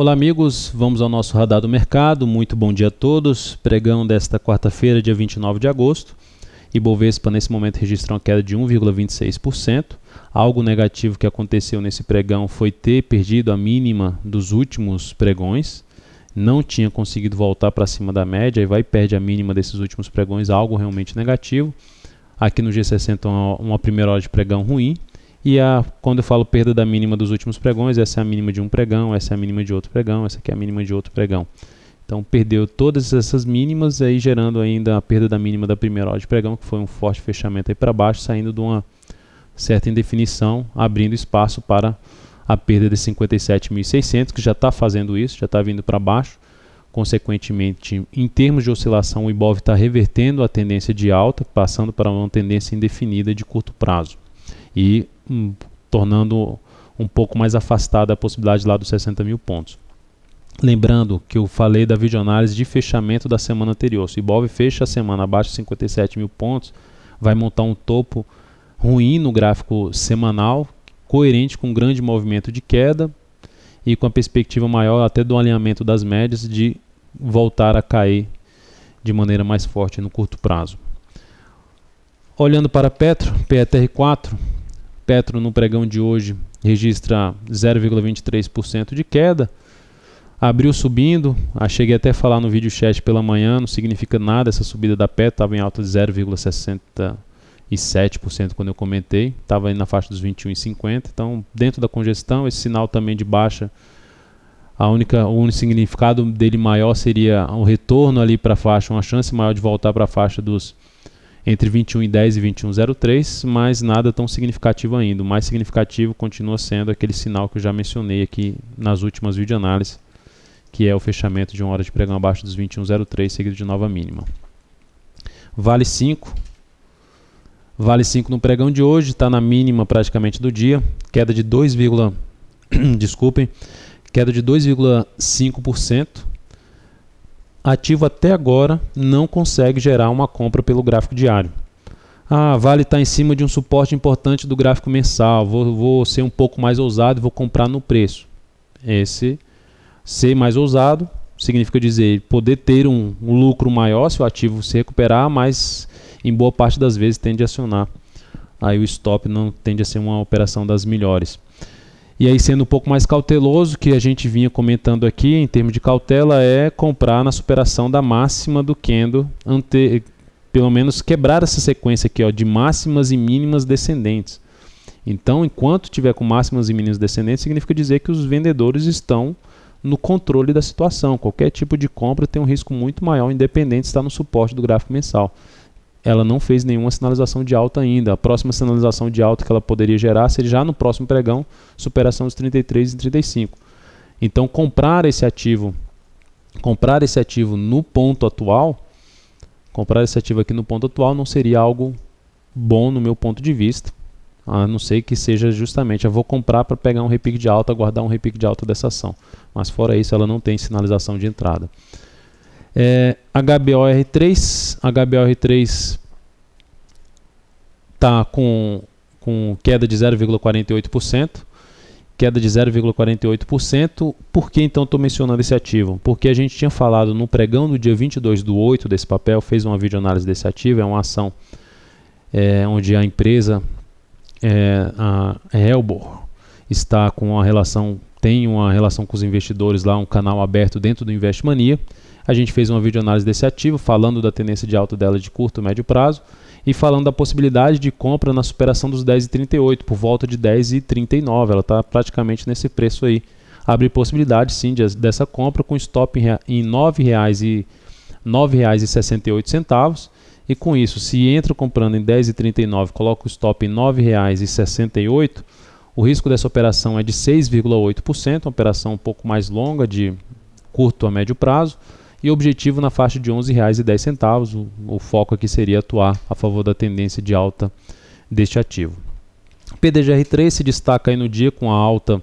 Olá amigos, vamos ao nosso radar do mercado, muito bom dia a todos. Pregão desta quarta-feira, dia 29 de agosto. Ibovespa nesse momento registrou uma queda de 1,26%. Algo negativo que aconteceu nesse pregão foi ter perdido a mínima dos últimos pregões. Não tinha conseguido voltar para cima da média e vai perder a mínima desses últimos pregões, algo realmente negativo. Aqui no G60 uma primeira hora de pregão ruim. E quando eu falo perda da mínima dos últimos pregões, essa é a mínima de um pregão, essa é a mínima de outro pregão, essa aqui é a mínima de outro pregão. Então perdeu todas essas mínimas, aí gerando ainda a perda da mínima da primeira hora de pregão, que foi um forte fechamento aí para baixo, saindo de uma certa indefinição, abrindo espaço para a perda de 57.600, que já está fazendo isso, já está vindo para baixo. Consequentemente, em termos de oscilação, o Ibov está revertendo a tendência de alta, passando para uma tendência indefinida de curto prazo. E tornando um pouco mais afastada a possibilidade lá dos 60 mil pontos. Lembrando que eu falei da videoanálise de fechamento da semana anterior. Se o Ibov fecha a semana abaixo de 57 mil pontos, vai montar um topo ruim no gráfico semanal, coerente com um grande movimento de queda e com a perspectiva maior até do alinhamento das médias de voltar a cair de maneira mais forte no curto prazo. Olhando para Petro, PETR4, Petro no pregão de hoje registra 0,23% de queda, abriu subindo, cheguei até a falar no vídeo chat pela manhã, não significa nada essa subida da Petro, estava em alta de 0,67% quando eu comentei, estava aí na faixa dos 21,50, então dentro da congestão, esse sinal também de baixa, o único significado dele maior seria um retorno ali para a faixa, uma chance maior de voltar para a faixa dos entre 21,10 e 21,03, mas nada tão significativo ainda. O mais significativo continua sendo aquele sinal que eu já mencionei aqui nas últimas videoanálises, que é o fechamento de uma hora de pregão abaixo dos 21,03, seguido de nova mínima. Vale 5. Vale 5 no pregão de hoje, está na mínima praticamente do dia, queda de 2,5%. Ativo até agora não consegue gerar uma compra pelo gráfico diário. Vale está em cima de um suporte importante do gráfico mensal, vou ser um pouco mais ousado e vou comprar no preço. Esse ser mais ousado significa dizer poder ter um lucro maior se o ativo se recuperar, mas em boa parte das vezes tende a acionar. Aí o stop não tende a ser uma operação das melhores. E aí, sendo um pouco mais cauteloso, que a gente vinha comentando aqui, em termos de cautela, é comprar na superação da máxima do candle, pelo menos quebrar essa sequência aqui de máximas e mínimas descendentes. Então, enquanto tiver com máximas e mínimas descendentes, significa dizer que os vendedores estão no controle da situação. Qualquer tipo de compra tem um risco muito maior, independente de estar no suporte do gráfico mensal. Ela não fez nenhuma sinalização de alta ainda. A próxima sinalização de alta que ela poderia gerar seria já no próximo pregão, superação dos 33 e 35. Então comprar esse ativo no ponto atual, comprar esse ativo aqui no ponto atual não seria algo bom no meu ponto de vista, a não ser que seja justamente, eu vou comprar para pegar um repique de alta, aguardar um repique de alta dessa ação. Mas fora isso, ela não tem sinalização de entrada. HBOR3 está com queda de 0,48%. Queda de 0,48%. Por que então estou mencionando esse ativo? Porque a gente tinha falado no pregão do dia 22/8 desse papel, fez uma videoanálise desse ativo, é uma ação onde a empresa, a Helbor, está com tem uma relação com os investidores lá, um canal aberto dentro do Investmania. A gente fez uma videoanálise desse ativo, falando da tendência de alta dela de curto e médio prazo e falando da possibilidade de compra na superação dos 10,38, por volta de 10,39. Ela está praticamente nesse preço aí. Abre possibilidade, sim, dessa compra com stop em R$ 9,68. E com isso, se entra comprando em 10,39, coloca o stop em R$ 9,68, o risco dessa operação é de 6,8%, uma operação um pouco mais longa, de curto a médio prazo, e objetivo na faixa de R$ 11,10. O foco aqui seria atuar a favor da tendência de alta deste ativo. PDGR3 se destaca aí no dia com a alta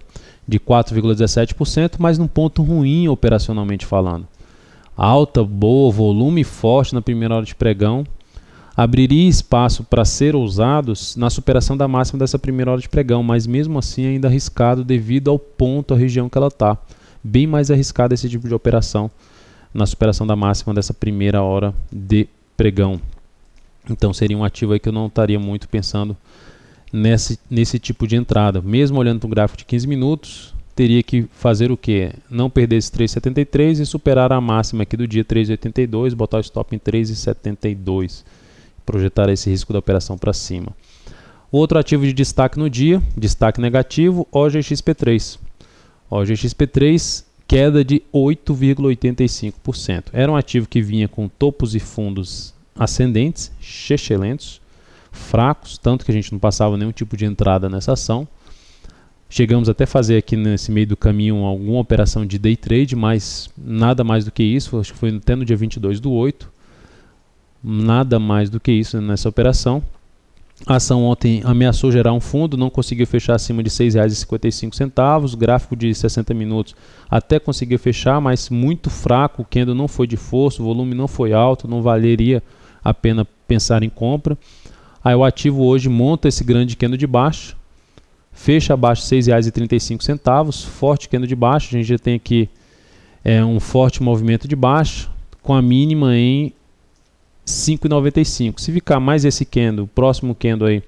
de 4,17%, mas num ponto ruim operacionalmente falando. Alta boa, volume forte na primeira hora de pregão, abriria espaço para ser ousados na superação da máxima dessa primeira hora de pregão, mas mesmo assim ainda arriscado devido ao ponto, a região que ela está. bem mais arriscado esse tipo de operação na superação da máxima dessa primeira hora de pregão. Então seria um ativo aí que eu não estaria muito pensando nesse tipo de entrada. Mesmo olhando para o gráfico de 15 minutos, teria que fazer o que? Não perder esse 3,73 e superar a máxima aqui do dia 3,82, botar o stop em 3,72, projetar esse risco da operação para cima. Outro ativo de destaque no dia, destaque negativo, OGXP3. OGXP3, queda de 8,85%. Era um ativo que vinha com topos e fundos ascendentes, excelentes, fracos, tanto que a gente não passava nenhum tipo de entrada nessa ação. Chegamos até a fazer aqui nesse meio do caminho alguma operação de day trade, mas nada mais do que isso, acho que foi até no dia 22/8, nada mais do que isso nessa operação. A ação ontem ameaçou gerar um fundo, não conseguiu fechar acima de R$ 6,55, gráfico de 60 minutos até conseguiu fechar, mas muito fraco, o candle não foi de força, o volume não foi alto, não valeria a pena pensar em compra. Aí o ativo hoje monta esse grande candle de baixo, fecha abaixo de R$ 6,35, forte candle de baixo, a gente já tem aqui um forte movimento de baixo, com a mínima em 5,95. Se ficar mais esse candle, o próximo candle aí,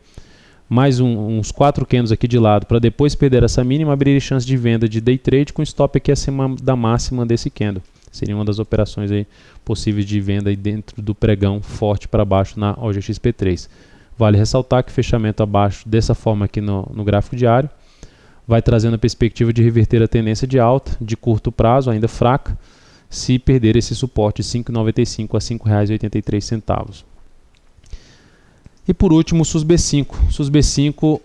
mais uns 4 candles aqui de lado, para depois perder essa mínima, abriria chance de venda de day trade com stop aqui acima da máxima desse candle. Seria uma das operações aí possíveis de venda aí dentro do pregão forte para baixo na OGXP3. Vale ressaltar que fechamento abaixo dessa forma aqui no gráfico diário vai trazendo a perspectiva de reverter a tendência de alta de curto prazo, ainda fraca, se perder esse suporte de 5,95 a R$ 5,83. E por último, o SUSB5. SUSB5,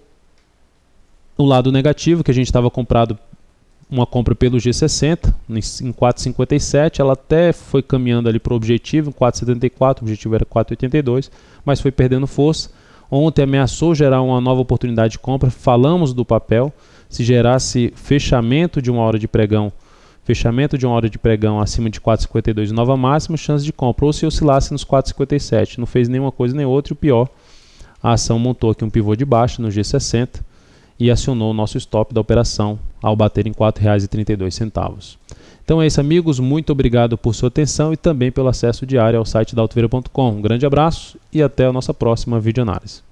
o lado negativo, que a gente estava comprado uma compra pelo G60 em 4,57, ela até foi caminhando ali para o objetivo, 4,74, o objetivo era 4,82, mas foi perdendo força. Ontem ameaçou gerar uma nova oportunidade de compra, falamos do papel, se gerasse fechamento de uma hora de pregão acima de 4,52 nova máxima, chance de compra, ou se oscilasse nos 4,57, não fez nenhuma coisa nem outra, e o pior, a ação montou aqui um pivô de baixa no G60 e acionou o nosso stop da operação ao bater em R$ 4,32. Então é isso, amigos, muito obrigado por sua atenção e também pelo acesso diário ao site da Altovera.com. Um grande abraço e até a nossa próxima videoanálise.